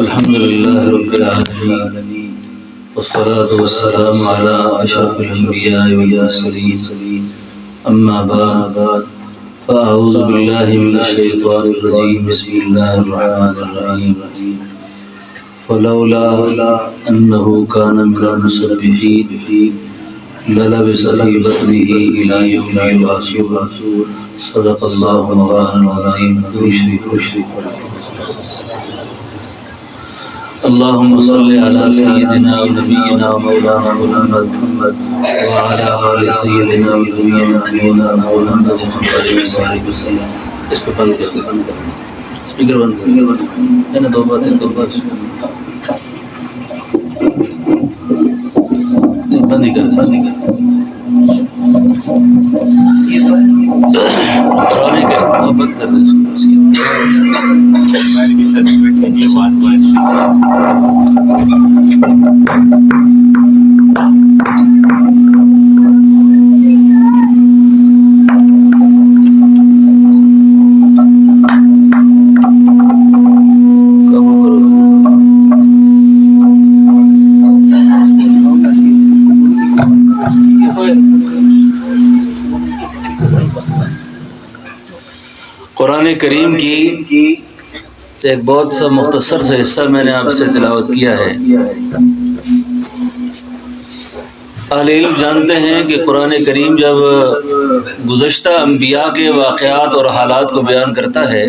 الحمد لله رب العالمين والصلاة والسلام على أشرف الأنبياء والمرسلين أما بعد فأعوذ بالله من الشيطان الرجيم بسم الله الرحمن الرحيم فلولا أنه كان من المسبحين للبث في بطنه إلى يوم يبعثون صدق الله مولانا العظيم. اللهم صل على سيدنا ونبينا ومولانا محمد وعلى آل سيدنا ونبينا محمد وصحبه وسلم. اس کو بند کر اسپیکر بند کر دو باتیں بند ہی کر دیں. قرآن کریم بند کر دیں اس قرآن کریم کی ایک بہت سا مختصر سا حصہ میں نے آپ سے تلاوت کیا ہے. اہل علم جانتے ہیں کہ قرآن کریم جب گزشتہ انبیاء کے واقعات اور حالات کو بیان کرتا ہے،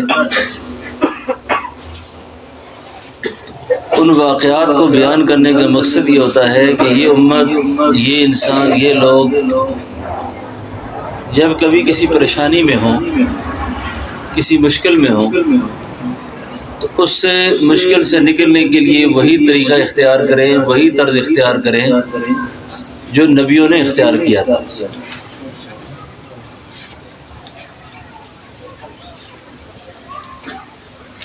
ان واقعات کو بیان کرنے کا مقصد یہ ہوتا ہے کہ یہ امت، یہ انسان، یہ لوگ جب کبھی کسی پریشانی میں ہوں، کسی مشکل میں ہوں، تو اس سے مشکل سے نکلنے کے لیے وہی طریقہ اختیار کریں، وہی طرز اختیار کریں جو نبیوں نے اختیار کیا تھا.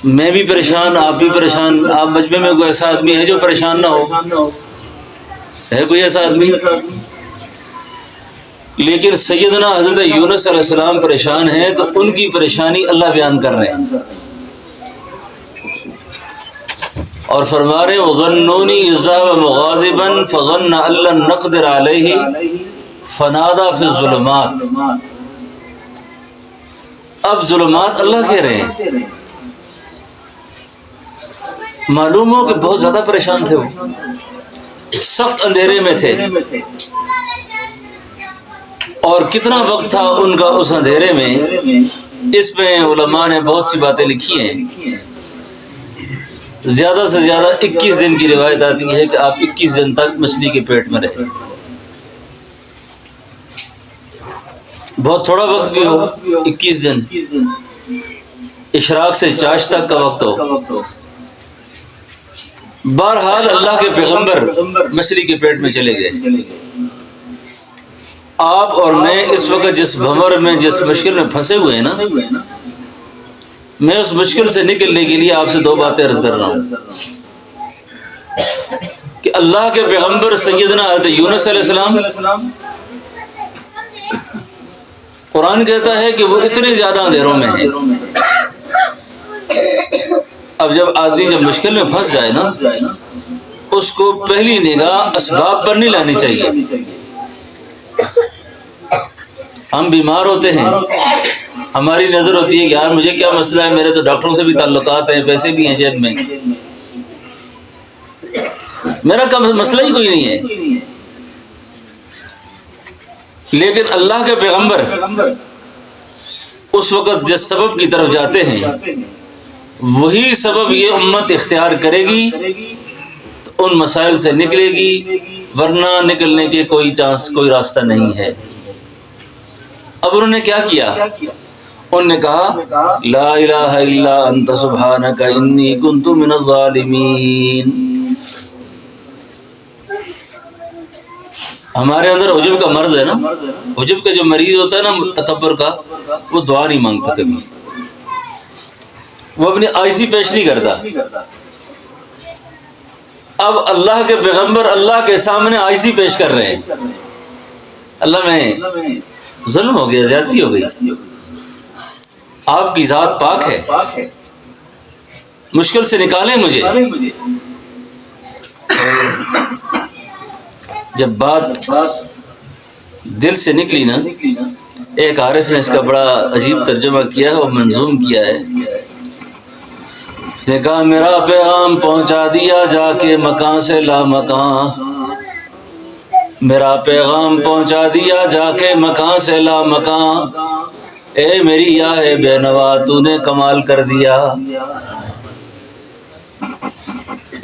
میں بھی پریشان، آپ بھی پریشان. آپ مجمع میں کوئی ایسا آدمی ہے جو پریشان نہ ہو؟ ہے کوئی ایسا آدمی؟ لیکن سیدنا حضرت یونس علیہ السلام پریشان ہیں تو ان کی پریشانی اللہ بیان کر رہے ہیں اور فرما رہے ہیں وَظَنُّونِي إِذْ ذَهَبَ مُغَاضِبًا فَظَنَّ أَن لَّن نَّقْدِرَ عَلَيْهِ فَنَادَىٰ فِي الظُّلُمَاتِ. اب ظلمات اللہ کہہ رہے ہیں. معلوم ہو کہ بہت زیادہ پریشان تھے، وہ سخت اندھیرے میں تھے، اور کتنا وقت تھا ان کا اس اندھیرے میں. اس میں علماء نے بہت سی باتیں لکھی ہیں. زیادہ سے زیادہ 21 دن کی روایت آتی ہے کہ آپ 21 دن تک مچھلی کے پیٹ میں رہے. بہت تھوڑا وقت بھی ہو، 21 دن، اشراق سے چاش تک کا وقت ہو. بہرحال اللہ کے پیغمبر مچھلی کے پیٹ میں چلے گئے. آپ اور میں اس وقت جس بھنور میں، جس مشکل میں پھنسے ہوئے ہیں نا، میں اس مشکل سے نکلنے کے لیے آپ سے دو باتیں عرض کر رہا ہوں کہ اللہ کے پیغمبر سیدنا حضرت یونس علیہ السلام، قرآن کہتا ہے کہ وہ اتنے زیادہ اندھیروں میں ہیں. اب جب آدمی جب مشکل میں پھنس جائے نا، اس کو پہلی نگاہ اسباب پر نہیں لانی چاہیے. ہم بیمار ہوتے ہیں، ہماری نظر ہوتی ہے کہ یار مجھے کیا مسئلہ ہے، میرے تو ڈاکٹروں سے بھی تعلقات ہیں، پیسے بھی ہیں جیب میں، میرا کم مسئلہ ہی کوئی نہیں ہے. لیکن اللہ کے پیغمبر اس وقت جس سبب کی طرف جاتے ہیں، وہی سبب یہ امت اختیار کرے گی تو ان مسائل سے نکلے گی، ورنہ نکلنے کے کوئی چانس، کوئی راستہ نہیں ہے. اب انہوں نے کیا کیا؟ انہوں نے کہا لا الہ الا انت سبحانک انی کنت من الظالمین. ہمارے اندر عجب کا مرض ہے نا، عجب کا جو مریض ہوتا ہے نا، تکبر کا، وہ دعا نہیں مانگتا کبھی، وہ اپنی عاجزی پیش نہیں کرتا. اب اللہ کے پیغمبر اللہ کے سامنے عاجزی پیش کر رہے ہیں. اللہ میں ظلم ہو گیا، زیادتی ہو گئی، آپ کی ذات پاک ہے، مشکل سے نکالیں مجھے۔ جب بات دل سے نکلی نا، ایک عارف نے اس کا بڑا عجیب ترجمہ کیا ہے اور منظوم کیا ہے۔ اس نے کہا میرا پیغام پہنچا دیا جا کے مکان سے لامکان، میرا پیغام پہنچا دیا جا کے مکان سے لامکان، اے میری یا ہے بے نوا تو نے کمال کر دیا،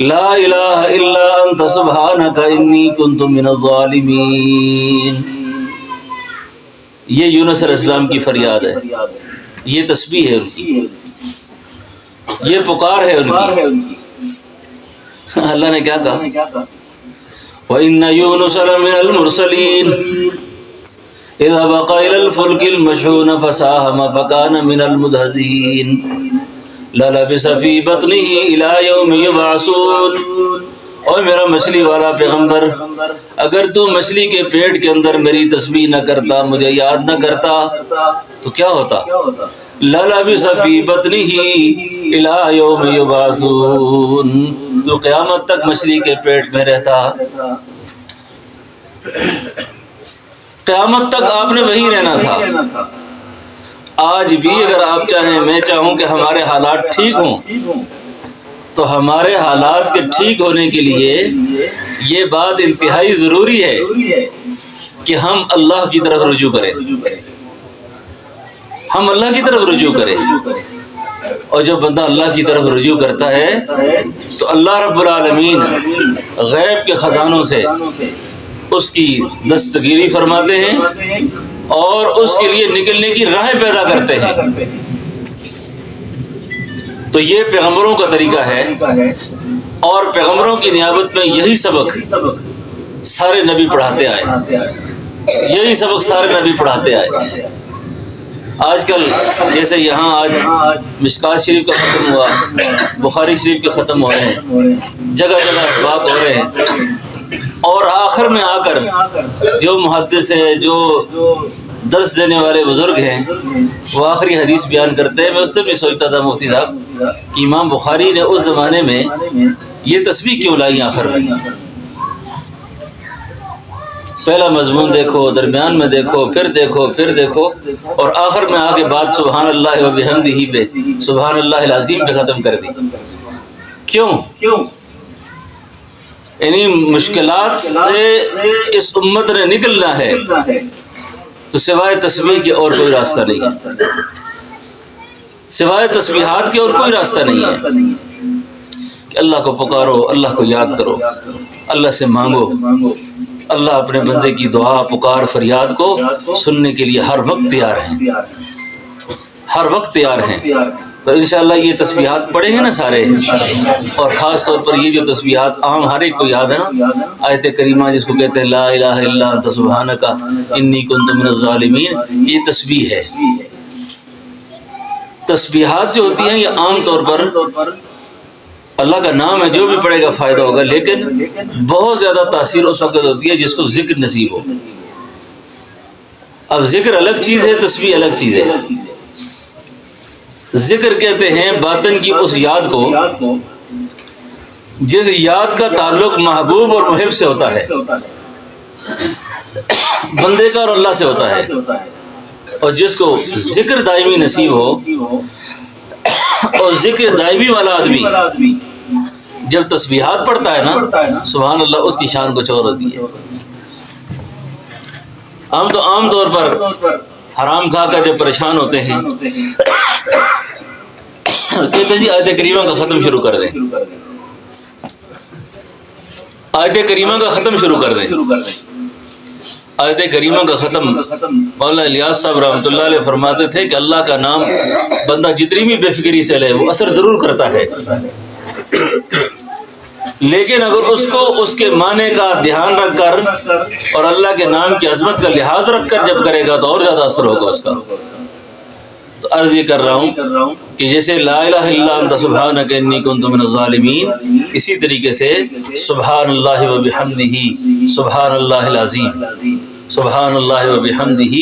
لا الہ الا انت سبحانک انی کنت من الظالمین۔ یہ یونس علیہ السلام کی فریاد ہے، یہ تسبیح ہے ان کی، یہ پکار ہے ان کی۔ اللہ نے کیا کہا؟ وَإِنَّ يُونُسَ لَمِنَ الْمُرْسَلِينَ إِذْ أَبَقَ إِلَى الْفُلْكِ الْمَشْحُونِ فَسَاهَمَ فَكَانَ مِنَ الْمُدْحَضِينَ لَلَبِثَ فِي بَطْنِهِ إِلَى يَوْمِ يُبْعَثُونَ۔ اور میرا مچھلی والا پیغمبر، اگر تو مچھلی کے پیٹ کے اندر میری تسبیح نہ کرتا، مجھے یاد نہ کرتا تو کیا ہوتا؟ لَلَبِثَ فِي بَطْنِهِ إِلَى يَوْمِ يُبْعَثُونَ، تو قیامت تک مچھلی کے پیٹ میں رہتا، قیامت تک آپ نے وہیں رہنا تھا۔ آج بھی اگر آپ چاہیں، میں چاہوں کہ ہمارے حالات ٹھیک ہوں، تو ہمارے حالات کے ٹھیک ہونے کے لیے یہ بات انتہائی ضروری ہے کہ ہم اللہ کی طرف رجوع کریں، ہم اللہ کی طرف رجوع کریں۔ اور جب بندہ اللہ کی طرف رجوع کرتا ہے تو اللہ رب العالمین غیب کے خزانوں سے اس کی دستگیری فرماتے ہیں اور اس کے لیے نکلنے کی راہیں پیدا کرتے ہیں۔ تو یہ پیغمبروں کا طریقہ ہے، اور پیغمبروں کی نیابت میں یہی سبق سارے نبی پڑھاتے آئے، یہی سبق سارے نبی پڑھاتے آئے۔ آج کل جیسے یہاں آج مشکات شریف کا ختم ہوا، بخاری شریف کے ختم ہو رہے ہیں، جگہ جگہ اسباق ہو رہے ہیں، اور آخر میں آ کر جو محدث ہے، جو درس دینے والے بزرگ ہیں، وہ آخری حدیث بیان کرتے ہیں۔ میں اس سے بھی سوچتا تھا مفتی صاحب کہ امام بخاری نے اس زمانے میں یہ تسبیح کیوں لائی آخر میں؟ پہلا مضمون دیکھو، درمیان میں دیکھو، پھر دیکھو، پھر دیکھو، اور آخر میں آ کے بات سبحان اللہ و بحمدہ پہ، سبحان اللہ العظیم پہ ختم کر دی۔ کیوں؟ یعنی مشکلات سے اس امت نے نکلنا ہے تو سوائے تسبیح کے اور کوئی راستہ نہیں ہے، سوائے تسبیحات کے اور کوئی راستہ نہیں ہے کہ اللہ کو پکارو، اللہ کو یاد کرو، اللہ سے مانگو۔ اللہ اپنے بندے کی دعا، پکار، فریاد کو سننے کے لیے ہر وقت تیار ہیں، ہر وقت تیار ہیں۔ تو انشاءاللہ یہ تسبیحات پڑھیں گے نا سارے، اور خاص طور پر یہ جو تسبیحات عام ہر ایک کو یاد ہے نا، آیت کریمہ جس کو کہتے ہیں لا الہ الا انت سبحانک انی کنت من الظالمین، یہ تسبیح ہے۔ تسبیحات جو ہوتی ہیں یہ عام طور پر اللہ کا نام ہے، جو بھی پڑھے گا فائدہ ہوگا، لیکن بہت زیادہ تاثیر اس وقت ہوتی ہے جس کو ذکر نصیب ہو۔ اب ذکر الگ چیز ہے، تسبیح الگ چیز ہے۔ ذکر کہتے ہیں باطن کی اس یاد کو جس یاد کا تعلق محبوب اور محب سے ہوتا ہے، بندے کا اور اللہ سے ہوتا ہے، اور جس کو ذکر دائمی نصیب ہو، اور ذکر دائمی والا آدمی جب تسبیحات پڑھتا ہے نا، سبحان اللہ، اس کی شان کچھ اور ہوتی ہے۔ ہم تو عام طور پر حرام کھا کر جب پریشان ہوتے ہیں کہتے ہیں جی آیت کریمہ کا ختم شروع کر دیں، آیت کریمہ کا ختم شروع کر دیں۔ آیت کریمہ کا ختم مولانا الیاس صاحب رحمۃ اللہ علیہ فرماتے تھے کہ اللہ کا نام بندہ جتنی بھی بے فکری سے لے وہ اثر ضرور کرتا ہے، لیکن اگر اس کو اس کے معنی کا دھیان رکھ کر اور اللہ کے نام کی عظمت کا لحاظ رکھ کر جب کرے گا تو اور زیادہ اثر ہوگا اس کا۔ تو عرض یہ کر رہا ہوں کہ جیسے لا الہ الا انت سبحانک انی کنت من الظالمین، اسی طریقے سے سبحان اللہ و بحمدہ، سبحان اللہ العظیم، سبحان اللہ و بحمدہ،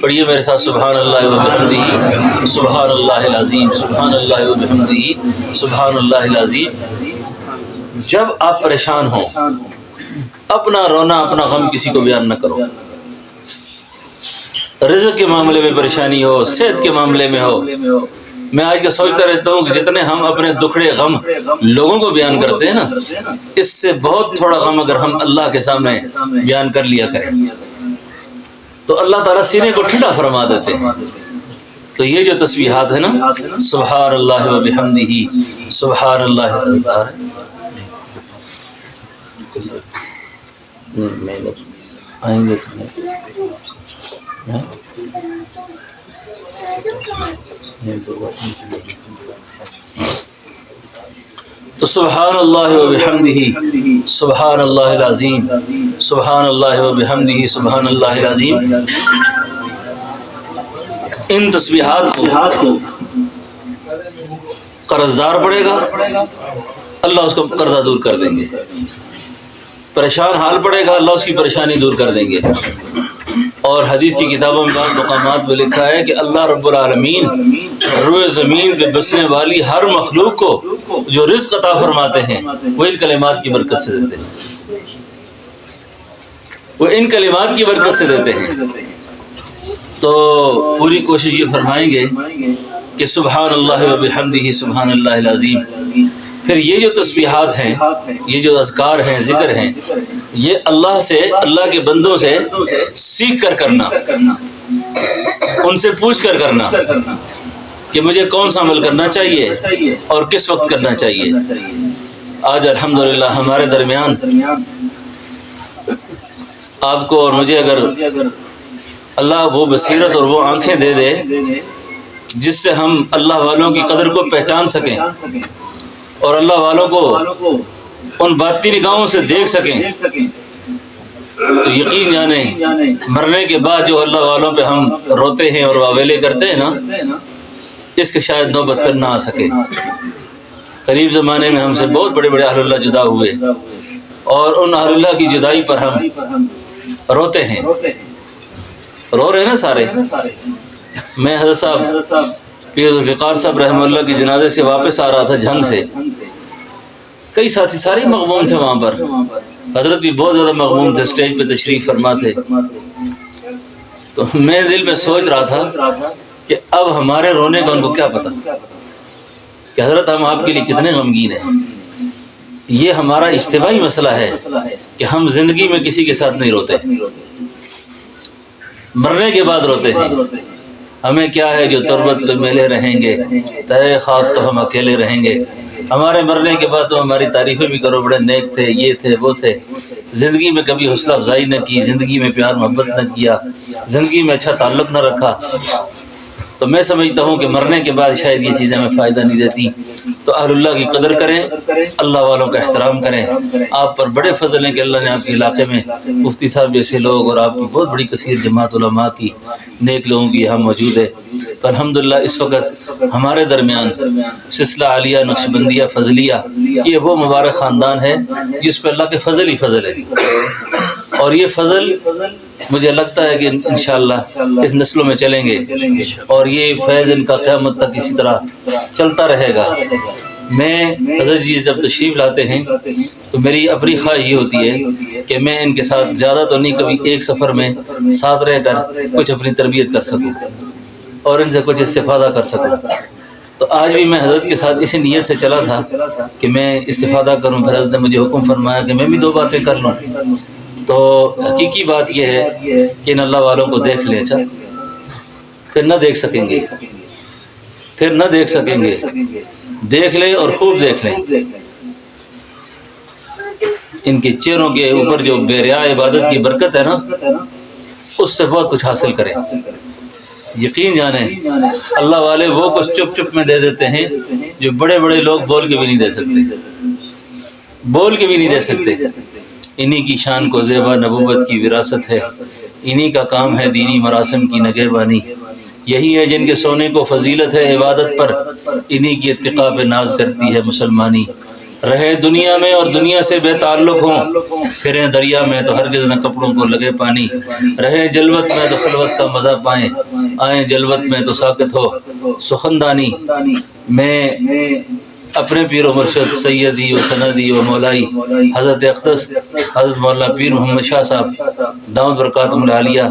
پڑھیے میرے ساتھ سبحان اللہ وبحمدہ سبحان اللہ العظیم، سبحان اللہ وبحمدہ سبحان اللہ العظیم۔ جب آپ پریشان ہوں، اپنا رونا اپنا غم کسی کو بیان نہ کرو۔ رزق کے معاملے میں پریشانی ہو، صحت کے معاملے میں ہو، میں آج کا سوچتا رہتا ہوں کہ جتنے ہم اپنے دکھڑے غم لوگوں کو بیان کرتے ہیں نا، اس سے بہت تھوڑا غم اگر ہم اللہ کے سامنے بیان کر لیا کریں تو اللہ تعالیٰ سینے کو ٹھنڈا فرما دیتے ہیں۔ تو یہ جو تسبیحات ہے نا، سبحان اللہ وبحمدہ سبحان اللہ، آئیں گے تو سبحان اللہ وبحمدہ سبحان اللہ العظیم، سبحان اللہ وبحمدہ سبحان اللہ العظیم۔ ان تسبیحات کو قرض دار پڑے گا، اللہ اس کو قرضہ دور کر دیں گے۔ پریشان حال پڑے گا، اللہ اس کی پریشانی دور کر دیں گے۔ اور حدیث کی کتابوں میں بعض مقامات میں لکھا ہے کہ اللہ رب العالمین روئے زمین پہ بسنے والی ہر مخلوق کو جو رزق عطا فرماتے ہیں وہ ان کلمات کی برکت سے دیتے ہیں، وہ ان کلمات کی برکت سے دیتے ہیں۔ تو پوری کوشش یہ فرمائیں گے کہ سبحان اللہ وبحمدہ سبحان اللہ العظیم۔ پھر یہ جو تسبیحات ہیں، یہ جو اذکار ہیں، ذکر ہیں، یہ اللہ سے، اللہ کے بندوں سے سیکھ کر کرنا، ان سے پوچھ کر کرنا کہ مجھے کون سا عمل کرنا چاہیے اور کس وقت کرنا چاہیے۔ آج الحمدللہ ہمارے درمیان آپ کو اور مجھے اگر اللہ وہ بصیرت اور وہ آنکھیں دے دے جس سے ہم اللہ والوں کی قدر کو پہچان سکیں اور اللہ والوں کو ان باطنی نگاہوں سے دیکھ سکیں، تو یقین جانیں مرنے کے بعد جو اللہ والوں پہ ہم روتے ہیں اور واویلے کرتے ہیں نا، اس کے شاید نوبت پھر نہ آ سکے۔ قریب زمانے میں ہم سے بہت بڑے بڑے اہل اللہ جدا ہوئے اور ان اہل اللہ کی جدائی پر ہم روتے ہیں، رو رہے ہیں نا سارے۔ میں حضرت صاحب پیر ذوالفقار صاحب رحمہ اللہ کی جنازے سے واپس آ رہا تھا جھنگ سے، کئی ساتھی سارے مغموم تھے وہاں پر، حضرت بھی بہت زیادہ مغموم تھے، اسٹیج پہ تشریف فرما تھے۔ تو میں دل میں سوچ رہا تھا کہ اب ہمارے رونے کا ان کو کیا پتہ کہ حضرت ہم آپ کے لیے کتنے غمگین ہیں۔ یہ ہمارا اجتماعی مسئلہ ہے کہ ہم زندگی میں کسی کے ساتھ نہیں روتے، مرنے کے بعد روتے ہیں۔ ہمیں کیا ہے جو تربت پہ میلے رہیں گے، تہے خاک تو ہم اکیلے رہیں گے۔ ہمارے مرنے کے بعد تو ہماری تعریفیں بھی کرو، بڑے نیک تھے، یہ تھے، وہ تھے، زندگی میں کبھی حوصلہ افزائی نہ کی، زندگی میں پیار محبت نہ کیا، زندگی میں اچھا تعلق نہ رکھا۔ تو میں سمجھتا ہوں کہ مرنے کے بعد شاید یہ چیزیں ہمیں فائدہ نہیں دیتی۔ تو اہل اللہ کی قدر کریں، اللہ والوں کا احترام کریں۔ آپ پر بڑے فضل ہیں کہ اللہ نے آپ کے علاقے میں مفتی صاحب جیسے لوگ اور آپ کی بہت بڑی کثیر جماعت علماء کی، نیک لوگوں کی یہاں موجود ہے۔ تو الحمدللہ اس وقت ہمارے درمیان سلسلہ عالیہ نقشبندیہ فضلیہ، یہ وہ مبارک خاندان ہے جس پہ اللہ کے فضل ہی فضل ہے، اور یہ فضل مجھے لگتا ہے کہ انشاءاللہ اس نسلوں میں چلیں گے اور یہ فیض ان کا قیامت تک اسی طرح چلتا رہے گا۔ میں حضرت جی جب تشریف لاتے ہیں تو میری اپنی خواہش یہ ہوتی ہے کہ میں ان کے ساتھ زیادہ تو نہیں، کبھی ایک سفر میں ساتھ رہ کر کچھ اپنی تربیت کر سکوں اور ان سے کچھ استفادہ کر سکوں۔ تو آج بھی میں حضرت کے ساتھ اسی نیت سے چلا تھا کہ میں استفادہ کروں، پھر حضرت نے مجھے حکم فرمایا کہ میں بھی 2 باتیں کر لوں۔ تو حقیقی بات یہ ہے کہ ان اللہ والوں کو دیکھ لیں، اچھا پھر نہ دیکھ سکیں گے، پھر نہ دیکھ سکیں گے، دیکھ لیں اور خوب دیکھ لیں۔ ان کے چہروں کے اوپر جو بے ریا عبادت کی برکت ہے نا، اس سے بہت کچھ حاصل کریں۔ یقین جانیں اللہ والے وہ کچھ چپ چپ میں دے دیتے ہیں جو بڑے بڑے لوگ بول کے بھی نہیں دے سکتے، بول کے بھی نہیں دے سکتے۔ انہی کی شان کو زیبا نبوت کی وراثت ہے، انہی کا کام ہے دینی مراسم کی نگہبانی، یہی ہے جن کے سونے کو فضیلت ہے عبادت پر، انہی کی اتقاء پہ ناز کرتی ہے مسلمانی۔ رہیں دنیا میں اور دنیا سے بے تعلق ہوں، پھریں دریا میں تو ہرگز نہ کپڑوں کو لگے پانی، رہیں جلوت میں تو خلوت کا مزہ پائیں، آئیں جلوت میں تو ساکت ہو سخندانی۔ میں اپنے پیر و مرشد سیدی و سندی و مولائی حضرت اقدس حضرت مولانا پیر محمد شاہ صاحب دامت برکاتہم العالیہ،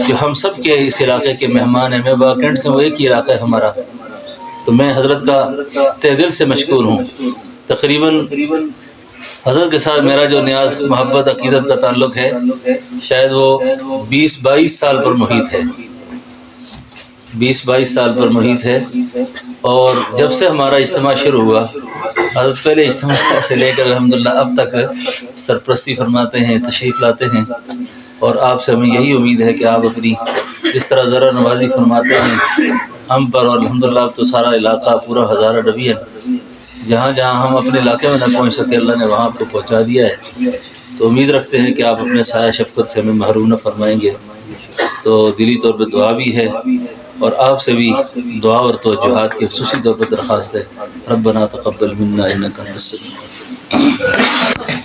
جو ہم سب کے اس علاقے کے مہمان ہیں، میں باکنڈ سے وہ ایک ہی علاقہ ہے ہمارا، تو میں حضرت کا تہ دل سے مشکور ہوں۔ تقریباً حضرت کے ساتھ میرا جو نیاز محبت عقیدت کا تعلق ہے شاید وہ 20-22 سال پر محیط ہے، 20-22 سال پر محیط ہے۔ اور جب سے ہمارا اجتماع شروع ہوا، حضرت پہلے اجتماع سے لے کر الحمدللہ اب تک سرپرستی فرماتے ہیں، تشریف لاتے ہیں، اور آپ سے ہمیں یہی امید ہے کہ آپ اپنی جس طرح ذرا نوازی فرماتے ہیں ہم پر، اور الحمدللہ اب تو سارا علاقہ پورا ہزارہ ڈویژن جہاں جہاں ہم اپنے علاقے میں نہ پہنچ سکے اللہ نے وہاں آپ کو پہنچا دیا ہے، تو امید رکھتے ہیں کہ آپ اپنے سایہ شفقت سے ہمیں محروم نہ فرمائیں گے۔ تو دلی طور پہ دعا بھی ہے، اور آپ سے بھی دعا اور توجہات کی خصوصی طور پر درخواست ہے۔ ربنا تقبل منا انک انت السمیع العلیم۔